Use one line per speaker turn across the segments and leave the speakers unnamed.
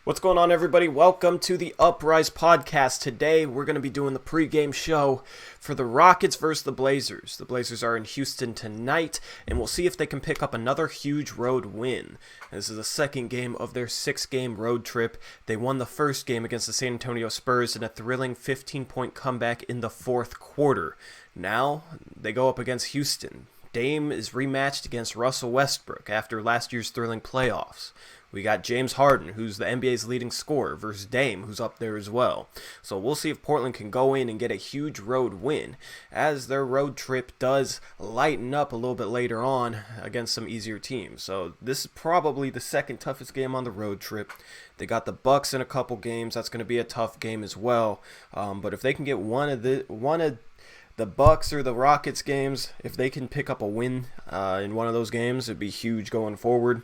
What's going on, everybody? Welcome to the Uprise podcast. Today, we're going to be doing the pregame show for the Rockets versus the Blazers. The Blazers are in Houston tonight, and we'll see if they can pick up another huge road win. This is the second game of their 6-game road trip. They won the first game against the San Antonio Spurs in a thrilling 15-point comeback in the fourth quarter. Now, they go up against Houston. Dame is rematched against Russell Westbrook after last year's thrilling playoffs. We got James Harden, who's the NBA's leading scorer, versus Dame, who's up there as well. So we'll see if Portland can go in and get a huge road win, as their road trip does lighten up a little bit later on against some easier teams. So this is probably the second toughest game on the road trip. They got the Bucks in a couple games. That's going to be a tough game as well. But if they can get one of the Bucks or the Rockets games, if they can pick up a win in one of those games, it'd be huge going forward.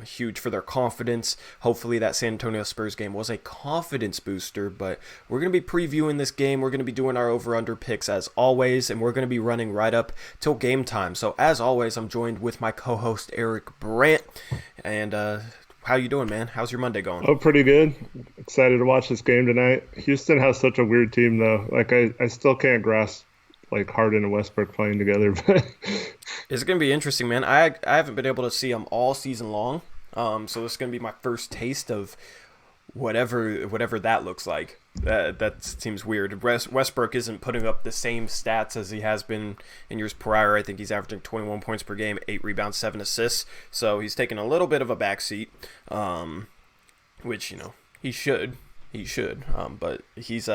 Huge for their confidence. Hopefully that San Antonio Spurs game was a confidence booster, but we're going to be previewing this game. We're going to be doing our over-under picks as always, and we're going to be running right up till game time. So as always, I'm joined with my co-host Eric Brandt. And how you doing, man? How's your Monday going?
Oh, pretty good. Excited to watch this game tonight. Houston has such a weird team, though. Like, I still can't grasp, like, Harden and Westbrook playing together. But
it's going to be interesting, man. I haven't been able to see them all season long, so this is going to be my first taste of whatever that looks like. That seems weird. Westbrook isn't putting up the same stats as he has been in years prior. I think he's averaging 21 points per game, 8 rebounds, 7 assists. So he's taking a little bit of a backseat, which he should. But he's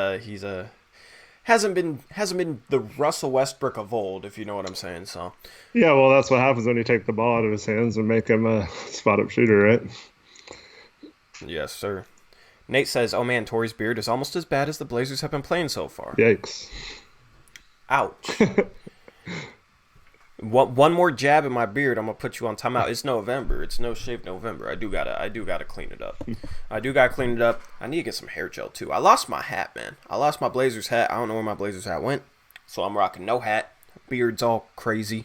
hasn't been the Russell Westbrook of old, if you know what I'm saying. So
yeah, well, that's what happens when you take the ball out of his hands and make him a spot-up shooter, right?
Yes, sir. Nate says, "Oh man, Torrey's beard is almost as bad as the Blazers have been playing so far."
Yikes!
Ouch. One more jab in my beard, I'm gonna put you on timeout. It's November. It's no shave November. I do gotta clean it up. I need to get some hair gel too. I lost my hat, man. I lost my Blazers hat. I don't know where my Blazers hat went, so I'm rocking no hat. Beard's all crazy.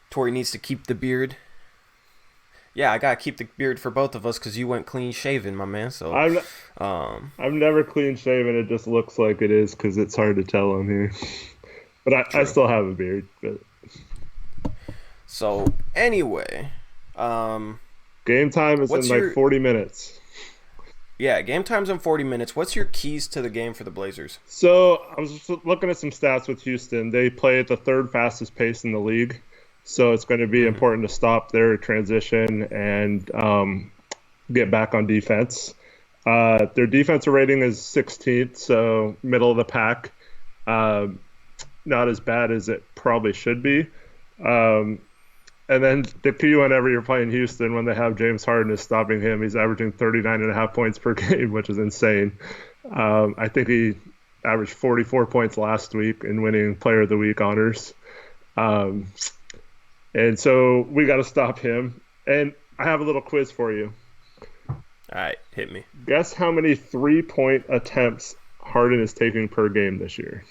Torrey needs to keep the beard. Yeah, I gotta keep the beard for both of us because you went clean shaven, my man. So
I'm never clean shaven. It just looks like it is because it's hard to tell on here. But I still have a beard. But
so anyway,
game time is in 40 minutes.
Yeah, game time's in 40 minutes. What's your keys to the game for the Blazers?
So I was just looking at some stats with Houston. They play at the third fastest pace in the league. So it's going to be important to stop their transition and get back on defense. Their defensive rating is 16th, so middle of the pack. Not as bad as it probably should be. And then the key whenever you're playing Houston, when they have James Harden, is stopping him. He's averaging 39.5 points per game, which is insane. I think he averaged 44 points last week in winning Player of the Week honors. And so we got to stop him. And I have a little quiz for you.
All right, hit me.
Guess how many 3-point attempts Harden is taking per game this year?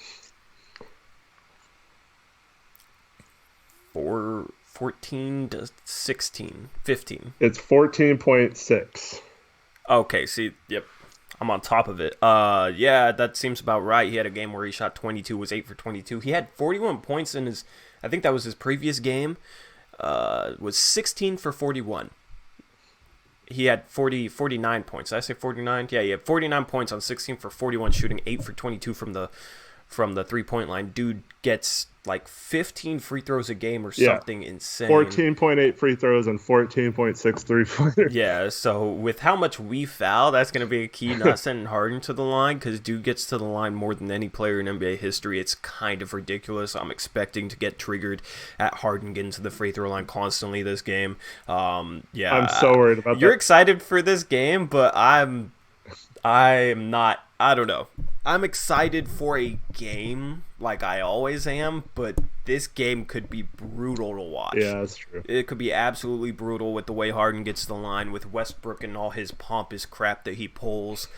14 to 16, 15.
It's 14.6.
Okay, see, yep. I'm on top of it. Yeah, that seems about right. He had a game where he shot 22, was 8 for 22. He had 41 points in his, I think that was his previous game, was 16 for 41. He had 49 points. Did I say 49? Yeah, he had 49 points on 16 for 41 shooting, 8 for 22 from the 3-point line. Dude gets like 15 free throws a game or something insane.
14.8 free throws and 14.6 3-pointers.
Yeah, so with how much we foul, that's going to be a key, not sending Harden to the line, because dude gets to the line more than any player in NBA history. It's kind of ridiculous. I'm expecting to get triggered at Harden getting to the free throw line constantly this game. Yeah,
I'm so worried about that.
You're excited for this game, but I'm not. I don't know. I'm excited for a game like I always am, but this game could be brutal to watch.
Yeah, that's true.
It could be absolutely brutal with the way Harden gets to the line, with Westbrook and all his pompous crap that he pulls.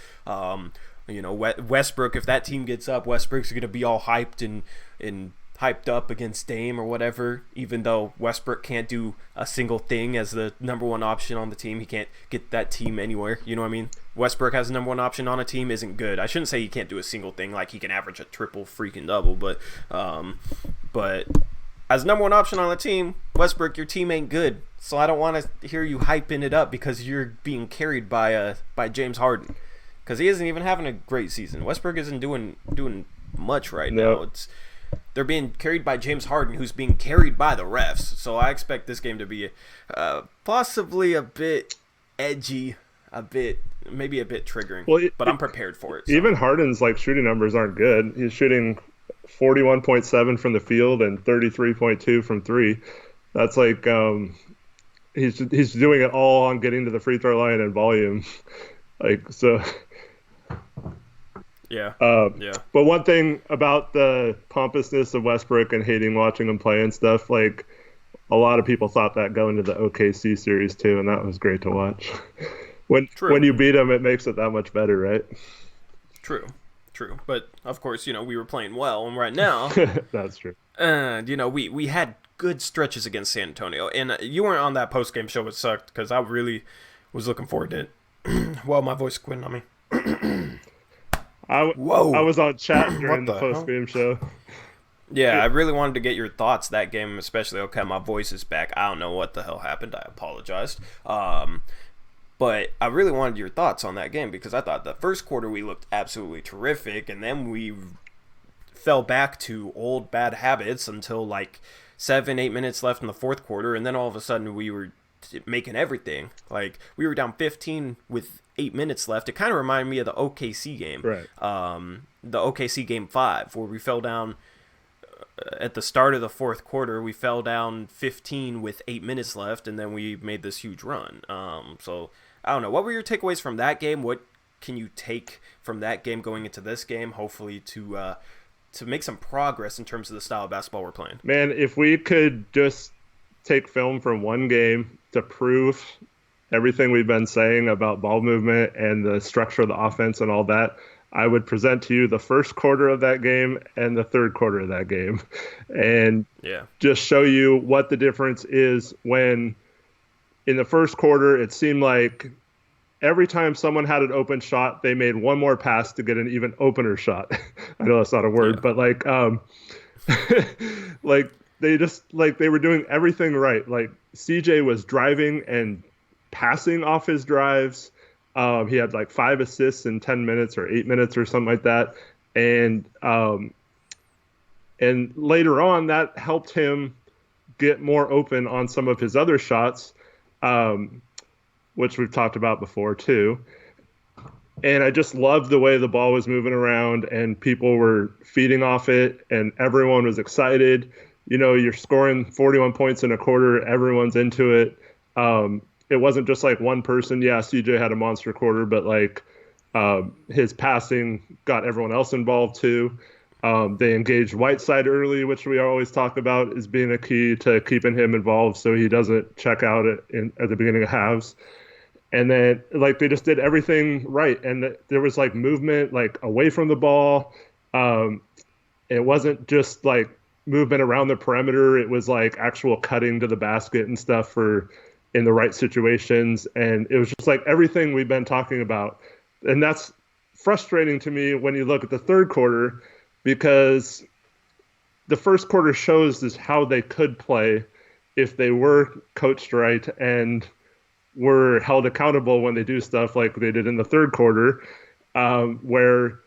Westbrook, if that team gets up, Westbrook's going to be all hyped and hyped up against Dame or whatever, even though Westbrook can't do a single thing as the number one option on the team. He can't get that team anywhere. You know what I mean? Westbrook as the number one option on a team isn't good. I shouldn't say he can't do a single thing, like he can average a triple freaking double, but as number one option on the team, Westbrook, your team ain't good. So I don't want to hear you hyping it up because you're being carried by James Harden, because he isn't even having a great season. Westbrook isn't doing much right now. They're being carried by James Harden, who's being carried by the refs. So I expect this game to be possibly a bit edgy, maybe a bit triggering. But I'm prepared for it. So.
Even Harden's shooting numbers aren't good. He's shooting 41.7 from the field and 33.2 from three. That's he's doing it all on getting to the free throw line and volume.
Yeah.
But one thing about the pompousness of Westbrook and hating watching him play and stuff, a lot of people thought that going into the OKC series too, and that was great to watch. When you beat him, it makes it that much better, right?
True. But of course, we were playing well, and right now
that's true.
And we had good stretches against San Antonio, and you weren't on that post game show. It sucked because I really was looking forward to it. Well, my voice quit on me.
I was on chat during the post game show.
Yeah, I really wanted to get your thoughts that game, especially. Okay, my voice is back. I don't know what the hell happened. I apologized. But I really wanted your thoughts on that game because I thought the first quarter we looked absolutely terrific, and then we fell back to old bad habits until 7-8 minutes left in the fourth quarter, and then all of a sudden we were making everything. We were down 15 with 8 minutes left. It kind of reminded me of the OKC game.
Right.
The OKC game 5, where we fell down at the start of the fourth quarter. We fell down 15 with 8 minutes left, and then we made this huge run. So I don't know. What were your takeaways from that game? What can you take from that game going into this game, hopefully to make some progress in terms of the style of basketball we're playing?
Man, if we could just take film from one game to prove everything we've been saying about ball movement and the structure of the offense and all that, I would present to you the first quarter of that game and the third quarter of that game and just show you what the difference is when in the first quarter it seemed like every time someone had an open shot, they made one more pass to get an even opener shot. I know that's not a word, but they just they were doing everything right. CJ was driving and passing off his drives. He had 5 assists in 10 minutes or 8 minutes or something like that. And later on that helped him get more open on some of his other shots, which we've talked about before too. And I just loved the way the ball was moving around and people were feeding off it and everyone was excited. You're scoring 41 points in a quarter. Everyone's into it. It wasn't just one person. Yeah, CJ had a monster quarter, but his passing got everyone else involved too. They engaged Whiteside early, which we always talk about as being a key to keeping him involved so he doesn't check out at the beginning of halves. And then they just did everything right. And there was movement away from the ball. It wasn't just movement around the perimeter. It was actual cutting to the basket and stuff in the right situations. And it was just everything we've been talking about. And that's frustrating to me when you look at the third quarter, because the first quarter shows is how they could play if they were coached right and were held accountable when they do stuff like they did in the third quarter, where,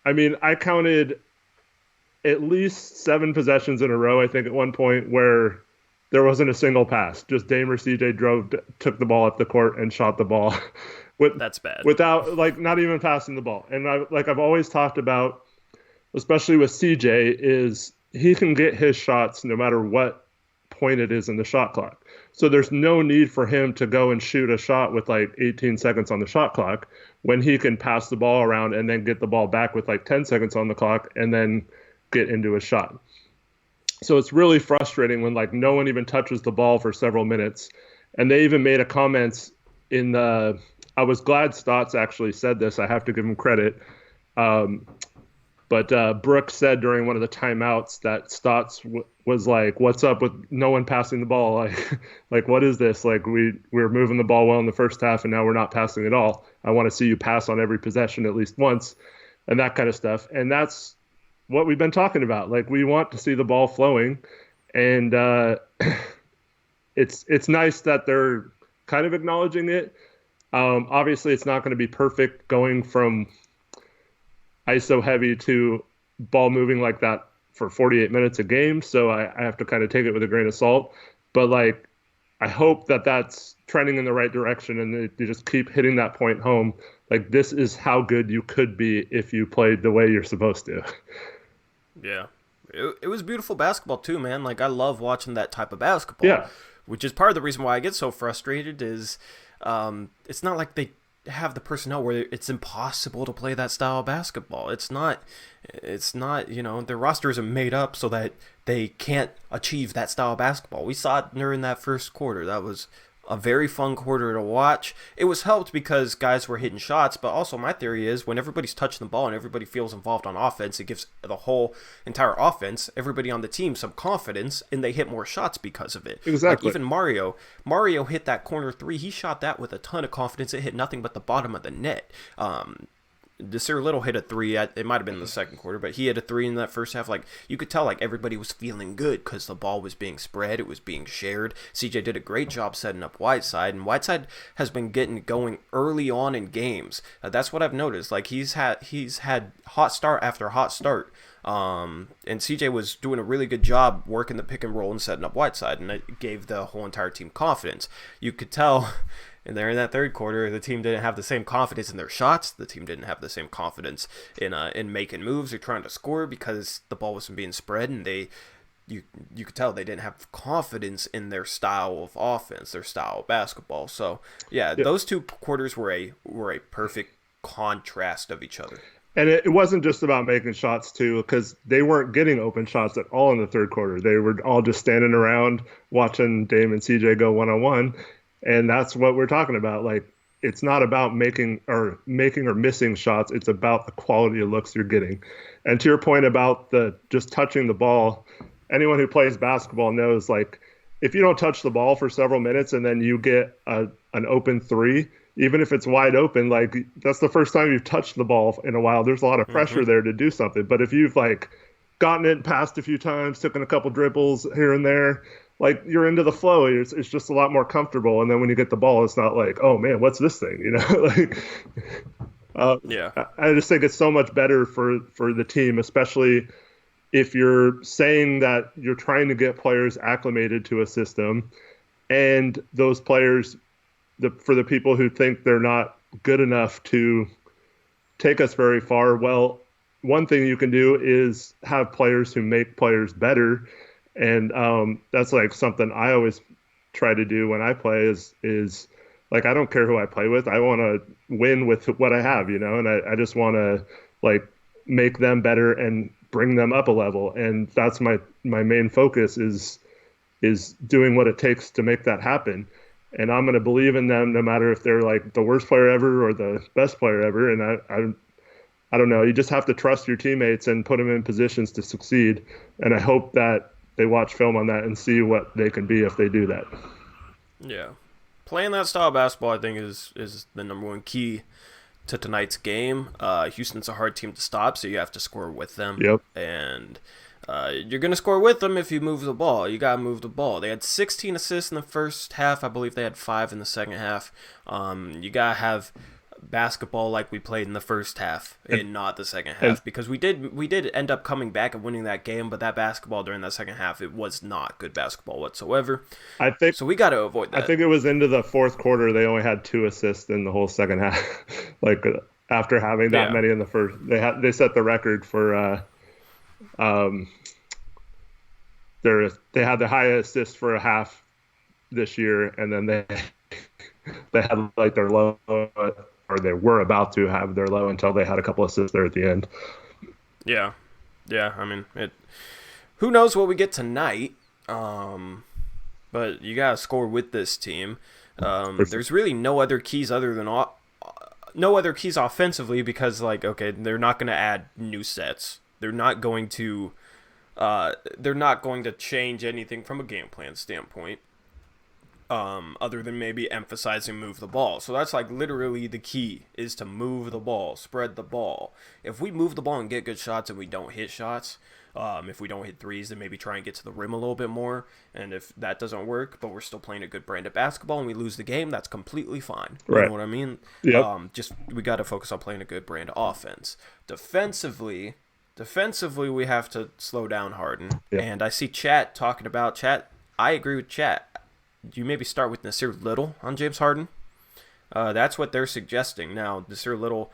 I counted at least 7 possessions in a row, I think, at one point where there wasn't a single pass. Just Dame or CJ took the ball up the court and shot the ball.
That's bad.
Without, not even passing the ball. And I've always talked about, especially with CJ, is he can get his shots no matter what point it is in the shot clock. So there's no need for him to go and shoot a shot with 18 seconds on the shot clock when he can pass the ball around and then get the ball back with 10 seconds on the clock and then get into a shot. So it's really frustrating when no one even touches the ball for several minutes. And they even made a comment I was glad Stotts actually said this. I have to give him credit. But But Brooks said during one of the timeouts that Stotts was like, "What's up with no one passing the ball? Like what is this? Like we're moving the ball well in the first half, and now we're not passing at all. I want to see you pass on every possession at least once, and that kind of stuff." And that's what we've been talking about. Like we want to see the ball flowing, and it's nice that they're kind of acknowledging it. Obviously, it's not going to be perfect going from ISO heavy to ball moving like that for 48 minutes a game. So I have to kind of take it with a grain of salt. But like, I hope that that's trending in the right direction and they just keep hitting that point home. Like, this is how good you could be if you played the way you're supposed to.
Yeah. It was beautiful basketball too, man. Like, I love watching that type of basketball.
Yeah.
Which is part of the reason why I get so frustrated is it's not like they have the personnel where it's impossible to play that style of basketball. It's not, their roster isn't made up so that they can't achieve that style of basketball. We saw it during that first quarter. That was a very fun quarter to watch. It was helped because guys were hitting shots, but also my theory is when everybody's touching the ball and everybody feels involved on offense, it gives the whole entire offense, everybody on the team, some confidence, and they hit more shots because of it.
Exactly.
Like even Mario hit that corner three. He shot that with a ton of confidence. It hit nothing but the bottom of the net. Desir Little hit a three. It might have been in the second quarter, but he hit a three in that first half. Like, you could tell, like, everybody was feeling good because the ball was being spread. It was being shared. CJ did a great job setting up Whiteside, and Whiteside has been getting going early on in games. That's what I've noticed. Like, he's had hot start after hot start. And CJ was doing a really good job working the pick and roll and setting up Whiteside, and it gave the whole entire team confidence. You could tell. And there in that third quarter, the team didn't have the same confidence in their shots. The team didn't have the same confidence in making moves or trying to score because the ball wasn't being spread, and you could tell they didn't have confidence in their style of offense, their style of basketball. So yeah. Those two quarters were a perfect contrast of each other.
And it wasn't just about making shots too, because they weren't getting open shots at all in the third quarter. They were all just standing around watching Dame and CJ go one-on-one. And that's what we're talking about. Like, it's not about making or missing shots. It's about the quality of looks you're getting. And to your point about the just touching the ball, anyone who plays basketball knows, like, if you don't touch the ball for several minutes and then you get an open three, even if it's wide open, like, that's the first time you've touched the ball in a while. There's a lot of pressure there to do something. But if you've, like, gotten it, passed a few times, taken a couple dribbles here and there, like, you're into the flow. It's just a lot more comfortable. And then when you get the ball, it's not like, oh man, what's this thing? You know, like, I just think it's so much better for the team, especially if you're saying that you're trying to get players acclimated to a system, and those players, for the people who think they're not good enough to take us very far, well, one thing you can do is have players who make players better. And that's like something I always try to do when I play is like, I don't care who I play with. I want to win with what I have, you know, and I just want to, like, make them better and bring them up a level. And that's my main focus is doing what it takes to make that happen. And I'm going to believe in them no matter if they're like the worst player ever or the best player ever. And I don't know. You just have to trust your teammates and put them in positions to succeed. And I hope that they watch film on that and see what they can be if they do that.
Yeah. Playing that style of basketball, I think, is the number one key to tonight's game. Houston's a hard team to stop, so you have to score with them.
Yep.
And you're going to score with them if you move the ball. You got to move the ball. They had 16 assists in the first half. I believe they had 5 in the second half. You got to have basketball like we played in the first half and not the second half, because we did end up coming back and winning that game, but that basketball during that second half, it was not good basketball whatsoever.
I think
so. We got to avoid that.
I think it was into the fourth quarter they only had 2 assists in the whole second half. Like, after having that many in the first, they set the record for they had the highest assist for a half this year, and then they had like their low, or they were about to have their low until they had a couple assists there at the end.
Yeah. I mean, who knows what we get tonight? But you gotta score with this team. There's really no other keys other than no other keys offensively because, like, okay, they're not going to add new sets. They're not going to change anything from a game plan standpoint. Other than maybe emphasizing move the ball. So that's like literally the key is to move the ball, spread the ball. If we move the ball and get good shots and we don't hit shots, if we don't hit threes, then maybe try and get to the rim a little bit more. And if that doesn't work, but we're still playing a good brand of basketball and we lose the game, that's completely fine. You know what I mean?
Yep.
Just we got to focus on playing a good brand of offense. Defensively, we have to slow down Harden.
Yep.
And I see Chat talking about Chat. I agree with Chat. You maybe start with Nasir Little on James Harden. That's what they're suggesting. Now, Nasir Little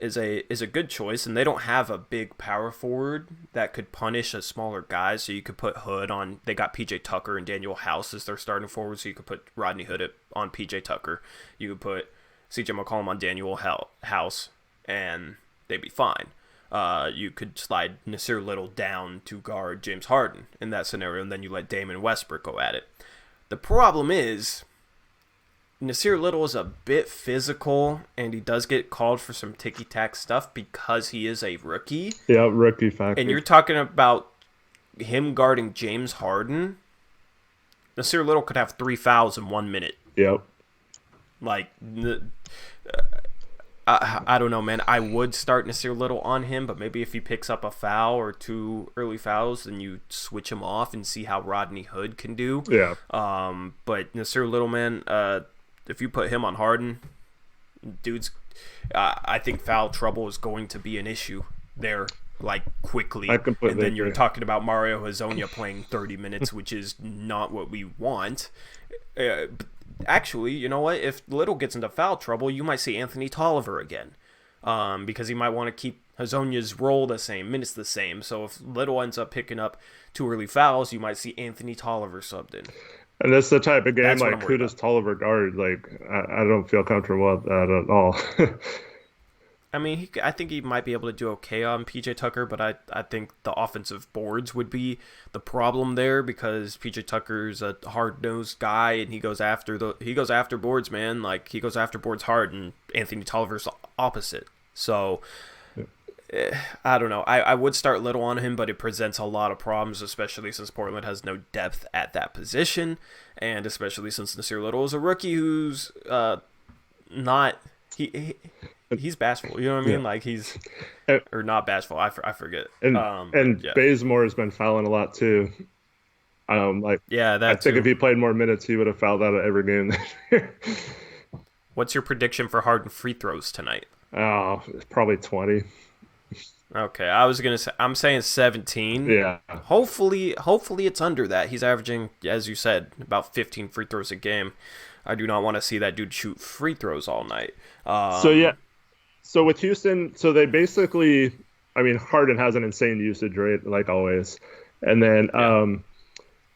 is a good choice, and they don't have a big power forward that could punish a smaller guy. So you could put Hood on. They got PJ Tucker and Daniel House as their starting forward, so you could put Rodney Hood on PJ Tucker. You could put CJ McCollum on Daniel House, and they'd be fine. You could slide Nasir Little down to guard James Harden in that scenario, and then you let Dame and Westbrook go at it. The problem is, Nasir Little is a bit physical, and he does get called for some ticky-tack stuff because he is a rookie.
Yeah, rookie factor.
And you're talking about him guarding James Harden. Nasir Little could have 3 fouls in 1 minute.
Yep.
Like, I don't know, man. I would start Nasir Little on him, but maybe if he picks up a foul or 2 early fouls, then you switch him off and see how Rodney Hood can do.
Yeah.
But Nasir Little, man, if you put him on Harden, dude's, I think foul trouble is going to be an issue there, like, quickly.
I completely
And then you're
agree.
talking about Mario Hezonja playing 30 minutes, which is not what we want. Actually, you know what? If Little gets into foul trouble, you might see Anthony Tolliver again, because he might want to keep Hezonja's role the same, minutes the same. So if Little ends up picking up 2 early fouls, you might see Anthony Tolliver subbed in.
And that's the type of game,
That's what
like,
I'm
who
worried
does Tolliver guard? Like, I don't feel comfortable with that at all.
I mean, I think he might be able to do okay on PJ Tucker, but I think the offensive boards would be the problem there because PJ Tucker's a hard-nosed guy and he goes after boards, man. Like, he goes after boards hard, and Anthony Tolliver's opposite. So I don't know. I would start Little on him, but it presents a lot of problems, especially since Portland has no depth at that position, and especially since Nasir Little is a rookie who's not he's bashful. You know what I mean?
Yeah.
Like, he's or not bashful. I forget.
And
yeah.
Bazemore has been fouling a lot too.
Yeah, that
I think
too.
if he played more minutes, he would have fouled out of every game this year.
What's your prediction for Harden free throws tonight?
Oh, probably 20.
Okay, I'm saying 17.
Yeah.
Hopefully it's under that. He's averaging, as you said, about 15 free throws a game. I do not want to see that dude shoot free throws all night.
So with Houston, so they basically, I mean, Harden has an insane usage rate, like always. And then,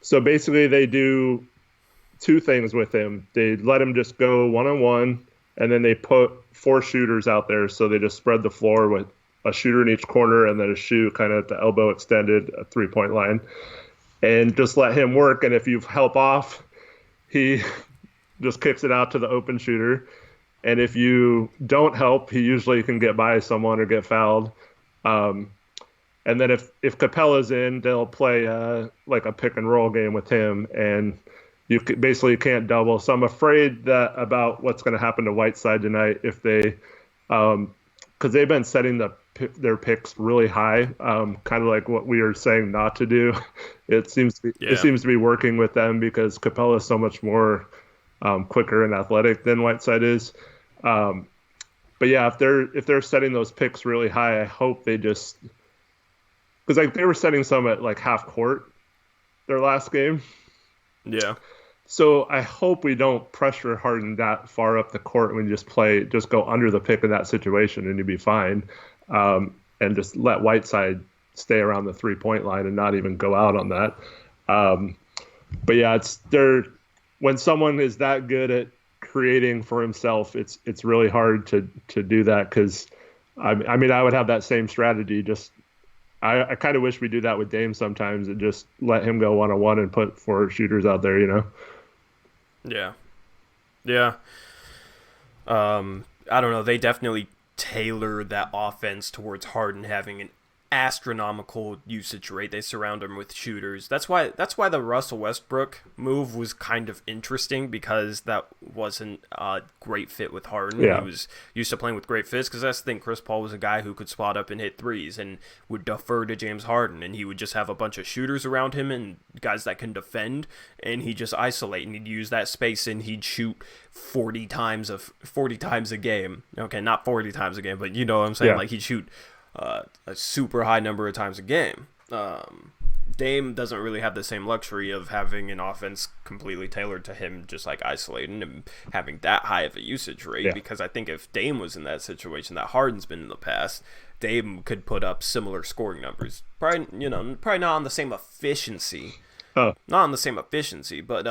so basically they do 2 things with him. They let him just go one-on-one, and then they put 4 shooters out there. So they just spread the floor with a shooter in each corner and then a shoe kind of at the elbow extended, a 3-point line, and just let him work. And if you help off, he just kicks it out to the open shooter. And if you don't help, he usually can get by someone or get fouled. And then if Capella's in, they'll play like a pick and roll game with him, and you basically can't double. So I'm afraid that about what's going to happen to Whiteside tonight if they, because they've been setting their picks really high, kind of like what we are saying not to do. It seems to be working with them because Capella is so much more quicker and athletic than Whiteside is. But yeah, if they're setting those picks really high, I hope they just, because like they were setting some at like half court their last game.
Yeah.
So I hope we don't pressure Harden that far up the court when you just go under the pick in that situation and you'd be fine. And just let Whiteside stay around the 3-point line and not even go out on that. But yeah, when someone is that good at creating for himself, it's really hard to do that because I mean I would have that same strategy. Just I kind of wish we do that with Dame sometimes and just let him go one-on-one and put 4 shooters out there, you know.
Yeah. I don't know. They definitely tailor that offense towards Harden having an astronomical usage rate. They surround him with shooters. That's why the Russell Westbrook move was kind of interesting, because that wasn't a great fit with Harden.
Yeah.
He was used to playing with great fits, because that's the thing. Chris Paul was a guy who could spot up and hit threes and would defer to James Harden, and he would just have a bunch of shooters around him and guys that can defend, and he'd just isolate, and he'd use that space, and he'd shoot 40 times a game. Okay, not 40 times a game, but you know what I'm saying?
Yeah.
Like, he'd shoot a super high number of times a game. Dame doesn't really have the same luxury of having an offense completely tailored to him, just like isolating and having that high of a usage rate.
Yeah.
Because I think if Dame was in that situation that Harden's been in the past, Dame could put up similar scoring numbers. Probably not on the same efficiency.
Oh.
Not on the same efficiency, but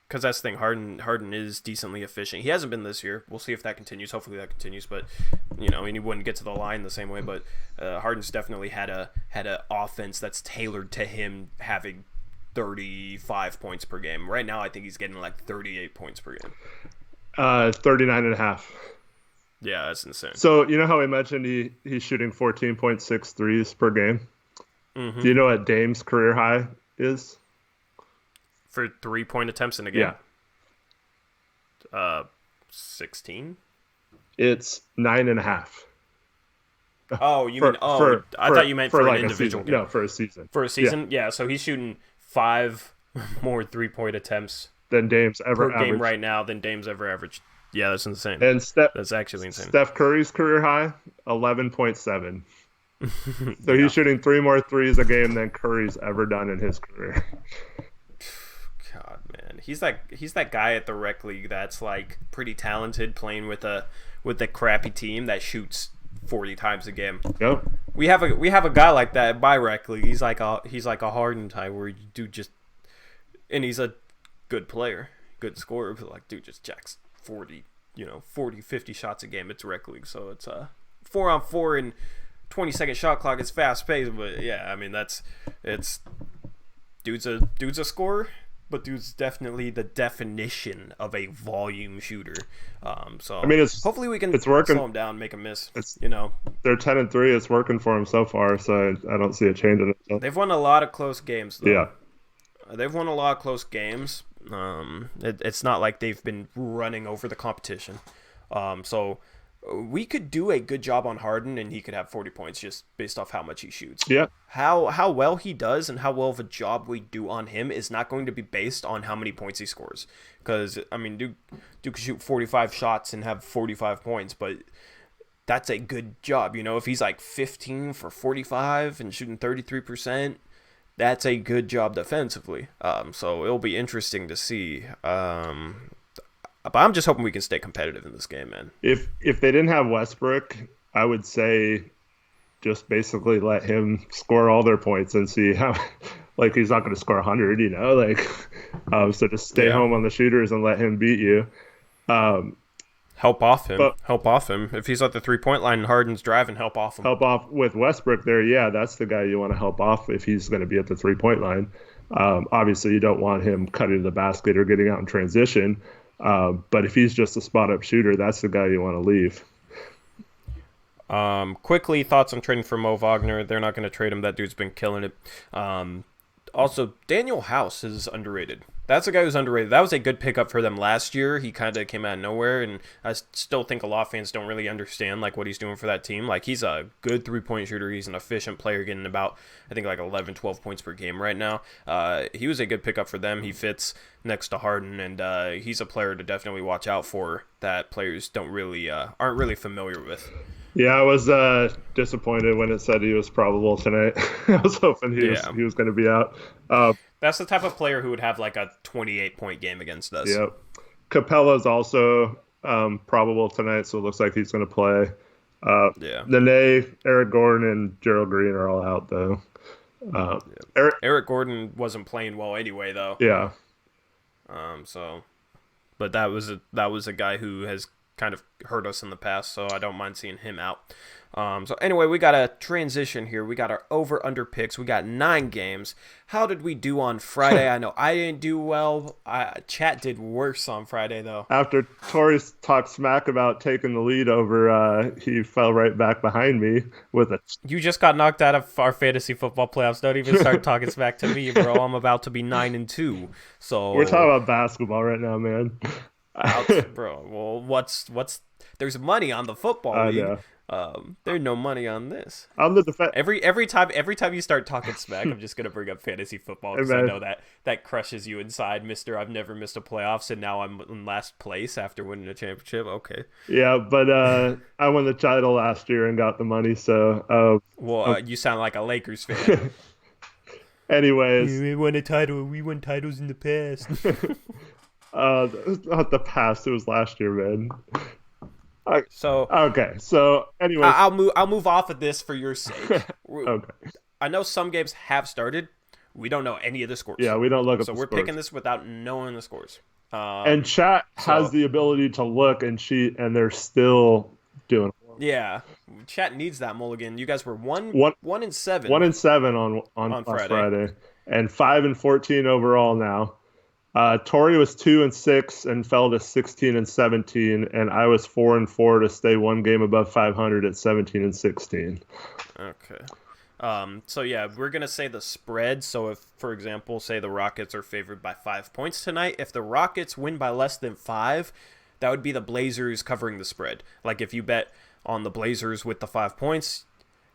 because that's the thing. Harden is decently efficient. He hasn't been this year. We'll see if that continues. Hopefully that continues. But he wouldn't get to the line the same way. But Harden's definitely had a offense that's tailored to him having 35 points per game. Right now, I think he's getting like 38 points per game.
39 and a half.
Yeah, that's insane.
So you know how I mentioned he's shooting 14.6 threes per game?
Mm-hmm.
Do you know what Dame's career high is?
For 3-point attempts in a game?
Yeah.
16?
It's 9.5.
Oh, I thought you meant for an individual game.
No, for a season.
For a season? Yeah, so he's shooting 5 more 3-point attempts
than Dame's ever
per
averaged.
game right now than Dame's ever averaged. Yeah, that's insane.
And
that's actually insane.
Steph Curry's career high, 11.7. So he's shooting 3 more threes a game than Curry's ever done in his career.
God, man, he's that guy at the rec league that's like pretty talented, playing with a crappy team that shoots 40 times a game.
Yep.
We have a guy like that at my rec league. He's like a Harden type, where you do just, and he's a good player, good scorer, but like, dude just jacks 40, 50 shots a game. It's rec league, so it's 4-on-4 and 20-second shot clock. It's fast paced, but yeah, I mean it's dude's a scorer. But dude's definitely the definition of a volume shooter. So
I mean,
hopefully we can
it's working.
slow him down, make him miss.
They're 10-3. It's working for him so far, so I don't see a change in it. So.
They've won a lot of close games, though.
Yeah.
They've won a lot of close games. It's not like they've been running over the competition. So we could do a good job on Harden, and he could have 40 points just based off how much he shoots.
Yeah.
How well he does and how well of a job we do on him is not going to be based on how many points he scores. Because, I mean, Duke could shoot 45 shots and have 45 points, but that's a good job. If he's like 15 for 45 and shooting 33%, that's a good job defensively. So it'll be interesting to see. But I'm just hoping we can stay competitive in this game, man.
If they didn't have Westbrook, I would say just basically let him score all their points and see how, like, he's not going to score 100, so just stay home on the shooters and let him beat you.
Help off him. If he's at the 3-point line and Harden's driving, help off him.
Help off with Westbrook there. Yeah, that's the guy you want to help off if he's going to be at the 3-point line. Obviously, you don't want him cutting to the basket or getting out in transition. But if he's just a spot-up shooter, that's the guy you want to leave.
Quickly, thoughts on trading for Mo Wagner. They're not going to trade him. That dude's been killing it. Also, Daniel House is underrated. That's a guy who's underrated. That was a good pickup for them last year. He kind of came out of nowhere, and I still think a lot of fans don't really understand like what he's doing for that team. Like, he's a good 3-point shooter. He's an efficient player, getting about, I think, like 11, 12 points per game right now. He was a good pickup for them. He fits next to Harden, and he's a player to definitely watch out for that players aren't really familiar with.
Yeah, I was disappointed when it said he was probable tonight. I was hoping he was going to be out.
That's the type of player who would have like a 28-point game against us.
Yep. Capella's also probable tonight, so it looks like he's going to play. Nene, Eric Gordon, and Gerald Green are all out, though.
Eric Gordon wasn't playing well anyway, though.
Yeah.
But that was a guy who has kind of hurt us in the past, so I don't mind seeing him out. So anyway, we got a transition here. We got our over-under picks. We got 9 games. How did we do on Friday? I know I didn't do well. Chat did worse on Friday, though.
After Tori talked smack about taking the lead over, he fell right back behind me with a...
You just got knocked out of our fantasy football playoffs. Don't even start talking smack to me, bro. I'm about to be 9-2. So
we're talking about basketball right now, man.
Bro, well, what's there's money on the football league.
Yeah.
There's no money on this.
I'm the defense.
Every time you start talking smack, I'm just gonna bring up fantasy football because I know that crushes you inside, Mister. I've never missed a playoffs, and now I'm in last place after winning a championship. Okay.
Yeah, but I won the title last year and got the money, so.
You sound like a Lakers fan.
Anyways,
we won a title. We won titles in the past.
Not the past. It was last year, man. So anyway,
I'll move off of this for your sake.
Okay.
I know some games have started. We don't know any of the scores.
Yeah, we don't look at
so
the
we're
scores.
Picking this without knowing the scores.
And chat has the ability to look and cheat, and they're still doing it.
Yeah, chat needs that mulligan. You guys were 1-7.
1-7 on Friday, and 5-14 overall now. Tori was 2-6 and fell to 16-17, and I was 4-4 to stay one game above 500 at 17-16.
Okay. So yeah, we're gonna say the spread. So if, for example, say the Rockets are favored by 5 points tonight, if the Rockets win by less than 5, that would be the Blazers covering the spread. Like if you bet on the Blazers with the 5 points,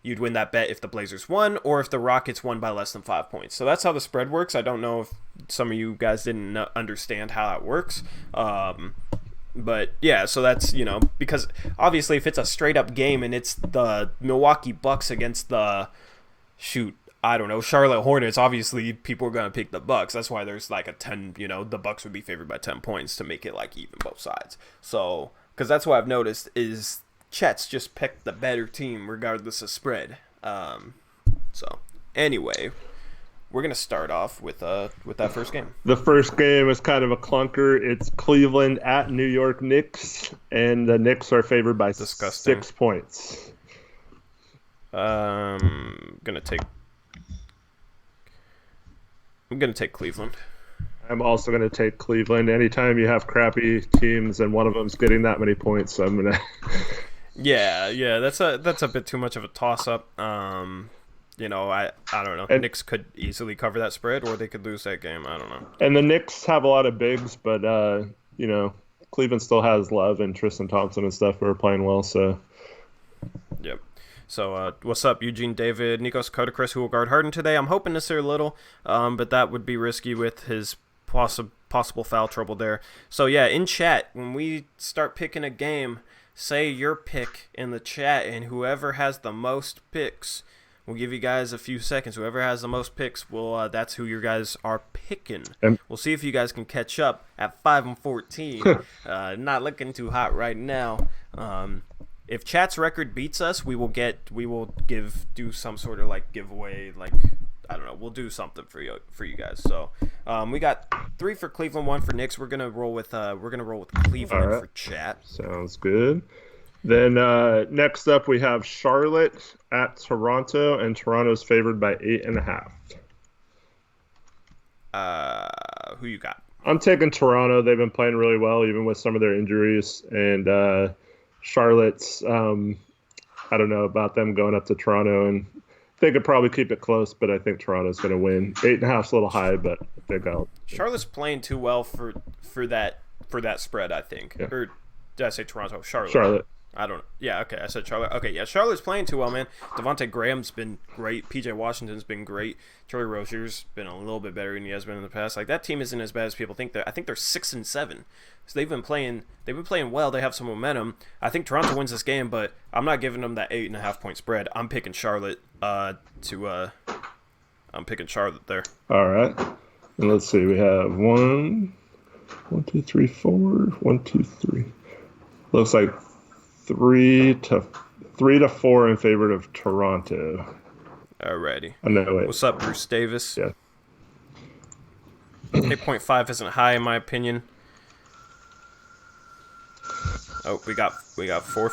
you'd win that bet if the Blazers won, or if the Rockets won by less than 5 points. So that's how the spread works. I don't know if some of you guys didn't understand how that works. But yeah, so that's, because obviously if it's a straight up game and it's the Milwaukee Bucks against the, Charlotte Hornets, obviously people are going to pick the Bucks. That's why there's like a 10, the Bucks would be favored by 10 points to make it like even both sides. So, because that's what I've noticed is Chet's just picked the better team regardless of spread. So anyway, we're gonna start off with that first game.
The first game is kind of a clunker. It's Cleveland at New York Knicks, and the Knicks are favored by 6 points.
I'm gonna take Cleveland.
I'm also going to take Cleveland. Anytime you have crappy teams and one of them's getting that many points, I'm going to...
Yeah, that's a bit too much of a toss-up. I don't know. Knicks could easily cover that spread, or they could lose that game. I don't know.
And the Knicks have a lot of bigs, but, Cleveland still has Love and Tristan Thompson and stuff who are playing well, so...
Yep. So, what's up, Eugene, David, Nikos Kodakris, who will guard Harden today? I'm hoping to see a little, but that would be risky with his possible foul trouble there. So, yeah, in chat, when we start picking a game, say your pick in the chat, and whoever has the most picks, we'll give you guys a few seconds. Whoever has the most picks, that's who you guys are picking. We'll see if you guys can catch up at 5-14. Not looking too hot right now. If chat's record beats us, we will do some sort of like giveaway, like I don't know, we'll do something for you guys. So we got 3 for Cleveland, 1 for Knicks. We're gonna roll with Cleveland for chat.
Sounds good. Then next up we have Charlotte at Toronto, and Toronto's favored by 8.5.
Who you got?
I'm taking Toronto. They've been playing really well, even with some of their injuries, and Charlotte's, I don't know about them going up to Toronto, and they could probably keep it close, but I think Toronto's going to win. 8.5's a little high, but I think
Charlotte's playing too well for that spread, I think. Yeah. Or did I say Toronto? Charlotte. I don't know. Yeah, okay, I said Charlotte. Okay, yeah, Charlotte's playing too well, man. Devontae Graham's been great. P.J. Washington's been great. Charlie Rozier's been a little bit better than he has been in the past. Like, that team isn't as bad as people think. I think they're 6-7. So they've been playing well. They have some momentum. I think Toronto wins this game, but I'm not giving them that 8.5 point spread. I'm picking Charlotte I'm picking Charlotte there.
All right. And let's see. We have 1, 2, 3, 4. 1, 2, 3. Looks like 3 to 4 in favor of Toronto.
Alrighty.
Oh, no, wait.
What's up, Bruce Davis?
Yeah.
8.5 isn't high in my opinion. Oh, we got four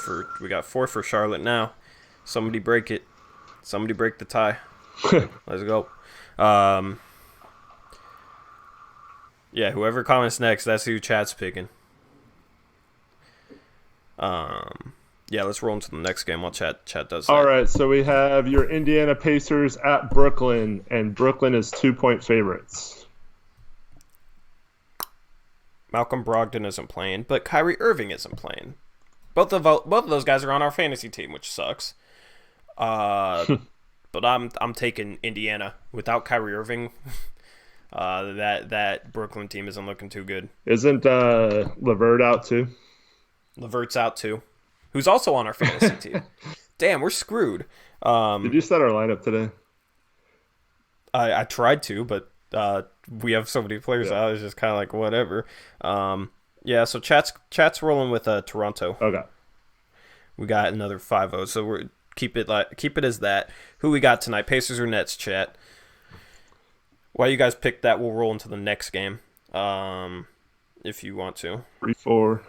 for Charlotte now. Somebody break it. Somebody break the tie. Let's go. Yeah, whoever comments next, that's who chat's picking. Yeah, let's roll into the next game while chat does that.
All right, so we have your Indiana Pacers at Brooklyn, and Brooklyn is 2-point favorites.
Malcolm Brogdon isn't playing, but Kyrie Irving isn't playing. Both of those guys are on our fantasy team, which sucks. But I'm taking Indiana without Kyrie Irving. That Brooklyn team isn't looking too good.
Isn't LeVert out too?
LeVert's out too, who's also on our fantasy team. Damn, we're screwed.
Did you set our lineup today?
I tried to, but we have so many players out. It's just kind of like whatever. Yeah, so chat's rolling with Toronto.
Okay.
We got another 5-0, so we're keep it as that. Who we got tonight? Pacers or Nets? Chat. While you guys pick that, we'll roll into the next game. If you want to.
3-4.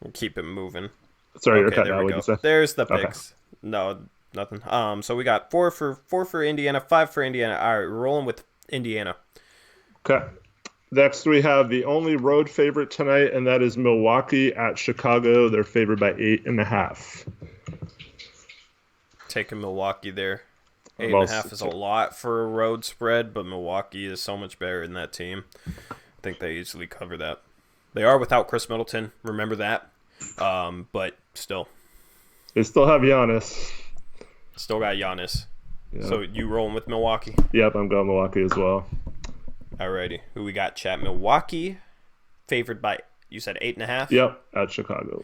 We'll keep it moving.
Sorry,
okay,
you're cutting out. What you say?
There's the picks. Okay. No, nothing. So we got four for Indiana, 5 for Indiana. All right, we're rolling with Indiana.
Okay. Next, we have the only road favorite tonight, and that is Milwaukee at Chicago. They're favored by 8.5.
Taking Milwaukee there. 8.5 is a lot for a road spread, but Milwaukee is so much better in that team. I think they easily cover that. They are without Chris Middleton. Remember that. But still.
They still have Giannis.
Still got Giannis.
Yep.
So you rolling with Milwaukee?
Yep, I'm going Milwaukee as well.
Alrighty. Who we got, chat? Milwaukee favored by, you said 8.5?
Yep, at Chicago.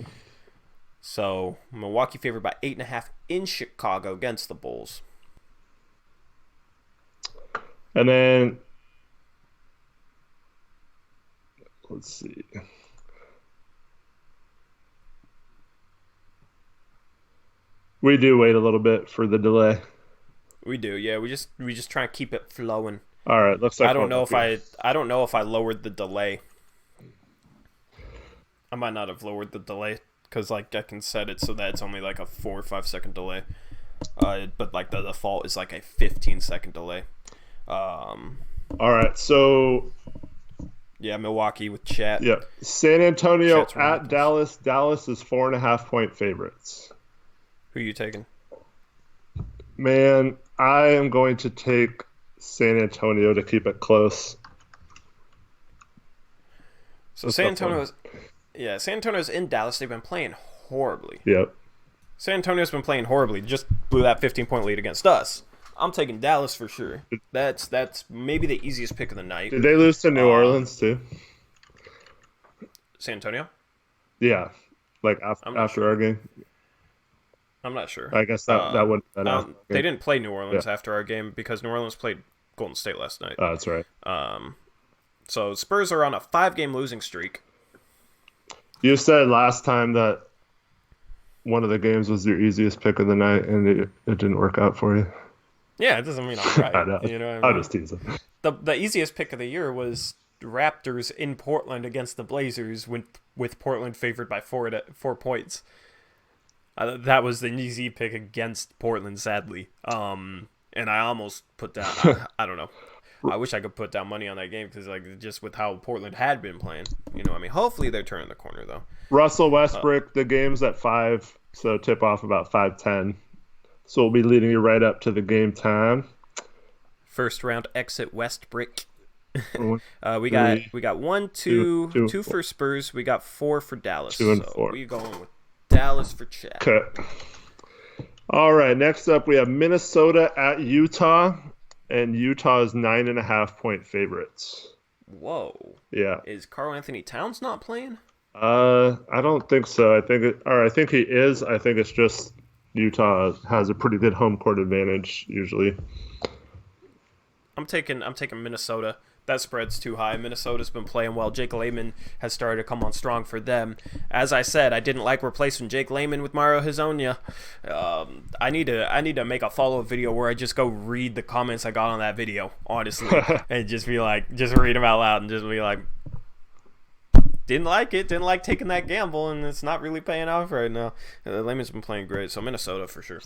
So Milwaukee favored by 8.5 in Chicago against the Bulls.
And then, let's see. We do wait a little bit for the delay.
We do, yeah. We just try to keep it flowing.
All right, looks like
I don't know if I lowered the delay. I might not have lowered the delay because like I can set it so that it's only like a 4 or 5 second delay. But like the default is like a 15-second delay.
All right, so
yeah, Milwaukee with chat.
Yeah, San Antonio
Chat's
at Dallas. Dallas is 4.5-point favorites.
Who are you taking?
Man, I am going to take San Antonio to keep it close.
So San Antonio's in Dallas. They've been playing horribly.
Yep.
San Antonio's been playing horribly. Just blew that 15-point lead against us. I'm taking Dallas for sure. That's maybe the easiest pick of the night.
Did they lose to New Orleans too?
San Antonio?
Yeah, like after our game.
I'm not sure.
I guess that would have been
they didn't play New Orleans after our game because New Orleans played Golden State last night.
Oh, that's right.
So Spurs are on a 5-game losing streak.
You said last time that one of the games was your easiest pick of the night, and it didn't work out for you.
Yeah, it doesn't mean I'm right.
I know.
You know what I mean?
I'll just tease it.
The easiest pick of the year was Raptors in Portland against the Blazers with Portland favored by 4 points. That was the easy pick against Portland, sadly. And I almost put down. I don't know. I wish I could put down money on that game because, like, just with how Portland had been playing, you know what I mean? Hopefully they're turning the corner, though.
Russell Westbrook, the game's at 5, so tip off about 5:10. So we'll be leading you right up to the game time.
First round exit Westbrook. We got 1, 2 for Spurs. We got 4 for Dallas.
2 and 4.
We going with Dallas for chat.
Okay. All right. Next up, we have Minnesota at Utah, and Utah is 9.5-point favorites.
Whoa.
Yeah.
Is Karl Anthony Towns not playing?
I don't think so. I think he is. I think it's just Utah has a pretty good home court advantage usually.
I'm taking Minnesota. That spread's too high. Minnesota's been playing well. Jake Layman has started to come on strong for them. As I said, I didn't like replacing Jake Layman with Mario Hezonja. I need to make a follow-up video where I just go read the comments I got on that video, honestly, and just be like, just read them out loud and just be like, Didn't like it. Didn't like taking that gamble, and it's not really paying off right now. Layman's been playing great, so Minnesota for sure.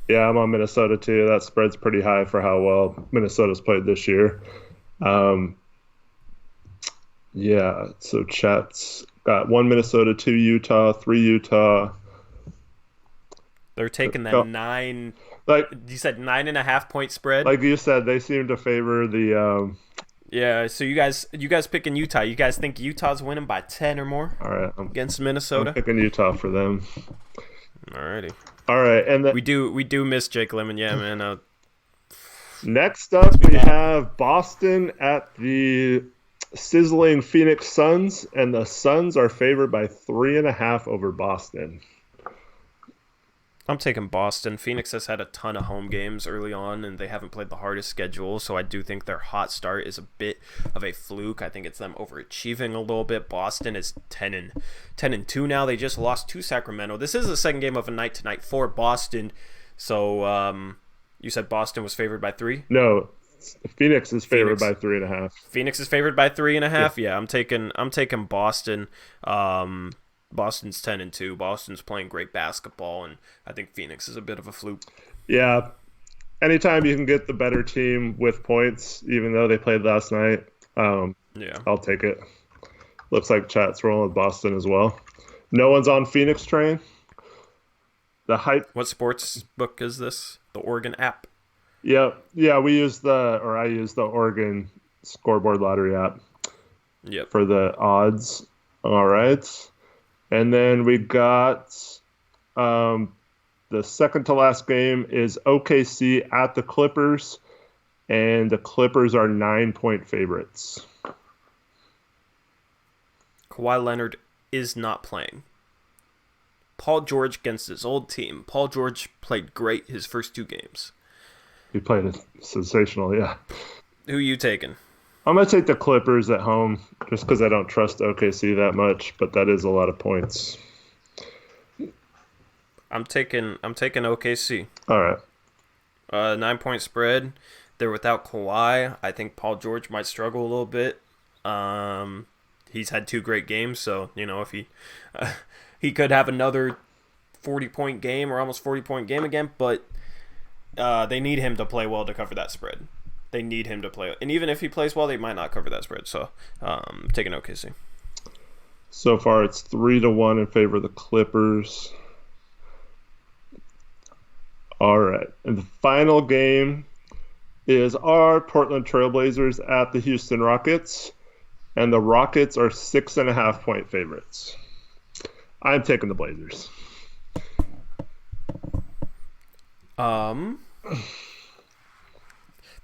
Yeah, I'm on Minnesota too. That spread's pretty high for how well Minnesota's played this year. Yeah, so chat's got 1 Minnesota, 2 Utah, 3 Utah.
They're taking that 9.
Like
You said 9.5 point spread.
like you said, they seem to favor the.
Yeah. So you guys picking Utah. You guys think Utah's winning by 10 or more
All right, I'm
against Minnesota?
picking Utah for them.
Alrighty.
All right, and
We do miss Jake Lemon. Yeah, man.
next up we have Boston at the sizzling Phoenix Suns, and the Suns are favored by 3.5 over Boston.
I'm taking Boston. Phoenix has had a ton of home games early on, and they haven't played the hardest schedule, so I do think their hot start is a bit of a fluke. I think it's them overachieving a little bit. Boston is 10-2 now. They just lost to Sacramento. This is the second game of a night tonight for Boston. So you said Boston was favored by 3?
No, Phoenix is favored by 3.5.
Phoenix is favored by 3.5. Yeah, I'm taking Boston. Boston's 10-2. Boston's playing great basketball, and I think Phoenix is a bit of a fluke.
Yeah, anytime you can get the better team with points, even though they played last night, I'll take it. Looks like chat's rolling with Boston as well. No one's on Phoenix train. The hype.
What sports book is this? The Oregon app?
Yeah. I use the Oregon scoreboard lottery app.
Yep.
For the odds. All right. And then we got the second to last game is OKC at the Clippers, and the Clippers are 9-point favorites.
Kawhi Leonard is not playing. Paul George against his old team. Paul George played great his first 2 games.
He played it sensational, yeah.
Who you taking?
I'm going to take the Clippers at home just because I don't trust OKC that much, but that is a lot of points.
I'm taking OKC.
All right.
9-point spread. They're without Kawhi. I think Paul George might struggle a little bit. He's had 2 great games, so if he could have another 40-point game or almost 40-point game again, but they need him to play well to cover that spread. They need him to play. And even if he plays well, they might not cover that spread. So, taking OKC.
So far, it's 3-1 in favor of the Clippers. All right. And the final game is our Portland Trailblazers at the Houston Rockets. And the Rockets are 6.5-point favorites. I'm taking the Blazers.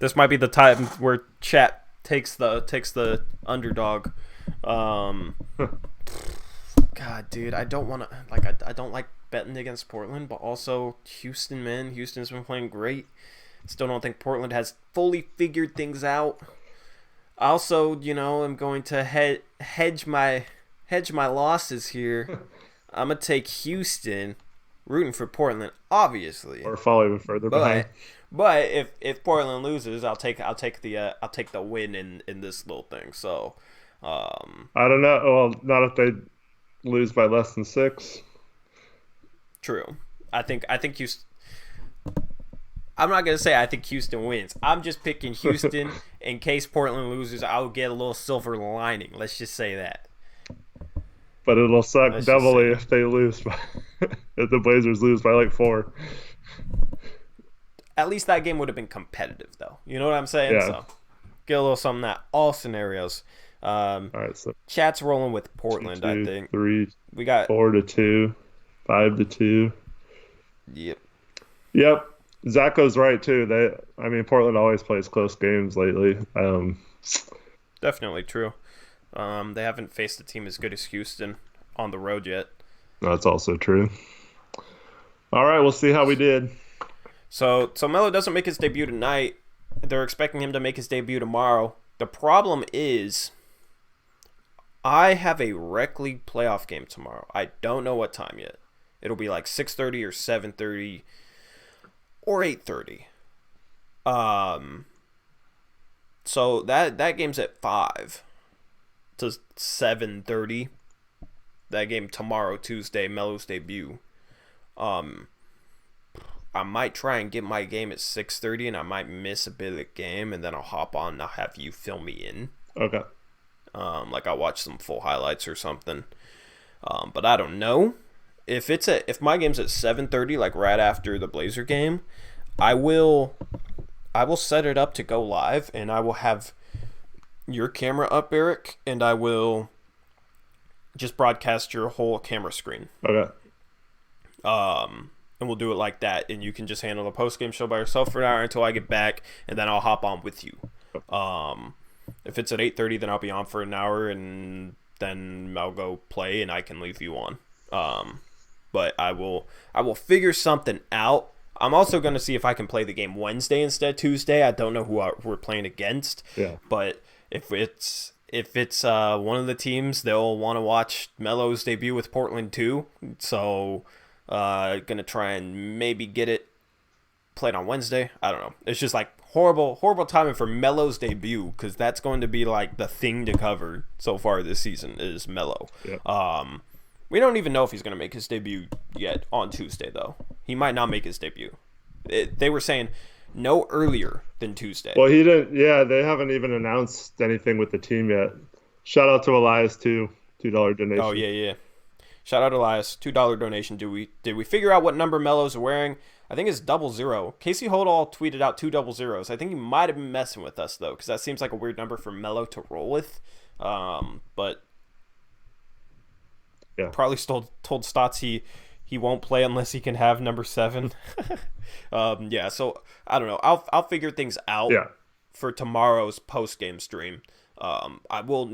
This might be the time where chat takes the underdog. God, dude, I don't want to I don't like betting against Portland, but also Houston, man. Houston's been playing great. Still don't think Portland has fully figured things out. Also, I'm going to hedge my losses here. I'm gonna take Houston, rooting for Portland, obviously.
Or fall even further behind.
But if Portland loses, I'll take the win in this little thing. So,
I don't know. Well, not if they lose by less than 6.
True. I think Houston. I'm not gonna say I think Houston wins. I'm just picking Houston in case Portland loses. I'll get a little silver lining. Let's just say that.
But it'll suck doubly if they lose if the Blazers lose by like 4.
At least that game would have been competitive, though. You know what I'm saying?
Yeah.
So, get a little something that all scenarios.
All right, so
chat's rolling with Portland.
2,
I think
3,
we got
4-2, 5-2.
Yep.
Zacho's right too. Portland always plays close games lately.
Definitely true. They haven't faced a team as good as Houston on the road yet.
That's also true. All right, we'll see how we did.
So Melo doesn't make his debut tonight. They're expecting him to make his debut tomorrow. The problem is, I have a Rec League playoff game tomorrow. I don't know what time yet. It'll be like 6:30 or 7:30 or 8:30. So that game's at 5 to 7:30. that game tomorrow, Tuesday, Melo's debut. I might try and get my game at 6:30, and I might miss a bit of the game, and then I'll hop on and I'll have you fill me in.
Okay.
Like I'll watch some full highlights or something. But I don't know. If my game's at 7:30, like right after the Blazer game, I will set it up to go live, and I will have your camera up, Eric, and I will just broadcast your whole camera screen.
Okay.
And we'll do it like that, and you can just handle the post-game show by yourself for an hour until I get back, and then I'll hop on with you. If it's at 8:30, then I'll be on for an hour, and then I'll go play, and I can leave you on. But I will figure something out. I'm also going to see if I can play the game Wednesday instead of Tuesday. I don't know who we're playing against.
Yeah.
But if it's one of the teams, they'll want to watch Melo's debut with Portland too. So gonna try and maybe get it played on Wednesday. I don't know. It's just like horrible timing for Melo's debut, because that's going to be like the thing to cover so far this season is Melo.
Yeah.
We don't even know if he's going to make his debut yet on Tuesday, though. He might not make his debut. They were saying no earlier than Tuesday.
Well, he didn't. Yeah, they haven't even announced anything with the team yet. Shout out to Elias too. $2 donation.
Oh yeah. Shout out Elias, $2 donation. Did we figure out what number Melo's wearing? I think it's 00. Casey Holdall tweeted out 2 00s. I think he might have been messing with us though, because that seems like a weird number for Melo to roll with. But
yeah,
probably told Stotts he won't play unless he can have number 7. Yeah. So I don't know. I'll figure things out.
Yeah.
For tomorrow's post game stream. I will,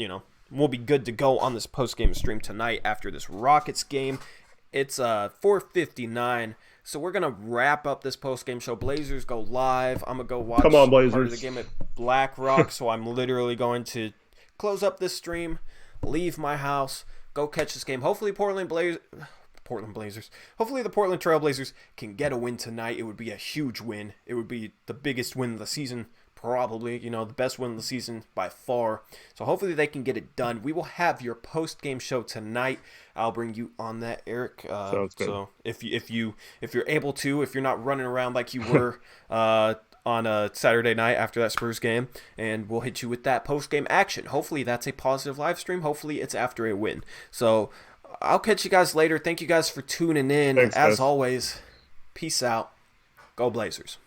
we'll be good to go on this post game stream tonight after this Rockets game. It's 4:59. So we're gonna wrap up this post game show. Blazers go live. I'm gonna go watch
Come on, Blazers.
part of the game at Black Rock. So I'm literally going to close up this stream, leave my house, go catch this game. Hopefully Portland Blazers. Hopefully the Portland Trail Blazers can get a win tonight. It would be a huge win. It would be the biggest win of the season, probably. The best win of the season by far. So hopefully they can get it done. We will have your post-game show tonight. I'll bring you on that, Eric.
Sounds good.
So if you're able to, if you're not running around like you were on a Saturday night after that Spurs game, and we'll hit you with that post-game action. Hopefully that's a positive live stream. Hopefully it's after a win. So I'll catch you guys later. Thank you guys for tuning in.
Thanks,
As
guys.
always, peace out. Go Blazers.